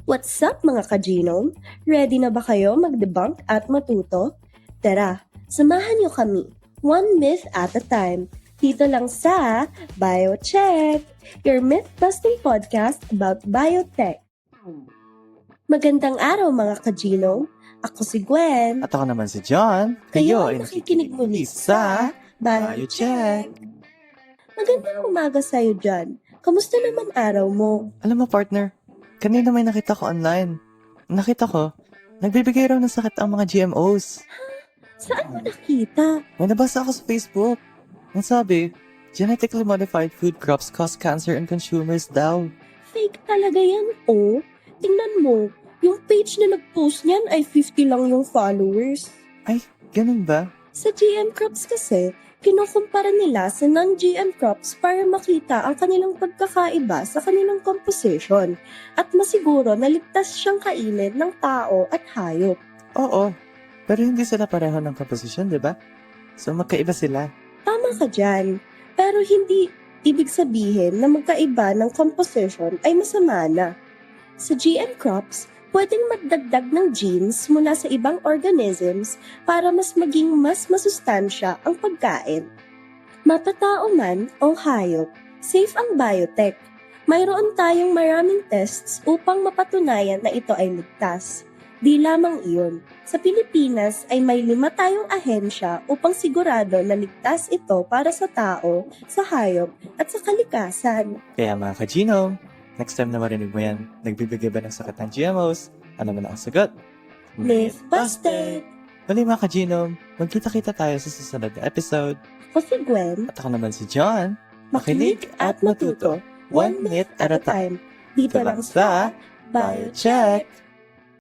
What's up mga ka-genome? Ready na ba kayo mag-debunk at matuto? Tara, samahan niyo kami, one myth at a time, dito lang sa BioCheck, your myth-busting podcast about biotech. Magandang araw mga ka-genome, ako si Gwen. At ako naman si John. Kayo ay nakikinig muli sa BioCheck. Magandang umaga sa'yo dyan. Kamusta naman araw mo? Alam mo partner, kanina may nakita ko online. Nakita ko, nagbibigay raw ng sakit ang mga GMOs. Saan mo nakita? May nabasa ako sa Facebook. Ang sabi, genetically modified food crops cause cancer in consumers daw. Fake talaga yan, oh. Tingnan mo, yung page na nag-post niyan ay 50 lang yung followers. Ay, ganun ba? Sa GM crops kasi, kinukumpara nila sa non-GM crops para makita ang kanilang pagkakaiba sa kanilang composition at masiguro na ligtas siyang kainin ng tao at hayop. Oo, pero hindi sila pareho ng composition, di ba? So magkaiba sila. Tama ka dyan, pero hindi ibig sabihin na magkaiba ng composition ay masama na. Sa GM crops, pwedeng magdagdag ng genes mula sa ibang organisms para mas maging mas masustansya ang pagkain. Mapatao man o hayop, safe ang biotech. Mayroon tayong maraming tests upang mapatunayan na ito ay ligtas. Di lamang iyon, sa Pilipinas ay may 5 tayong ahensya upang sigurado na ligtas ito para sa tao, sa hayop at sa kalikasan. Kaya mga ka-genome, next time na marinig mo yan, nagbibigay ba ng sakit ng GMOs? Ano man ang sagot? Myth busted! Muli mga ka-genome, magkita-kita tayo sa susunod na episode. Ako si Gwen, At ako naman si John. makinig at matuto, one myth at a time. Dito lang sa BioCheck!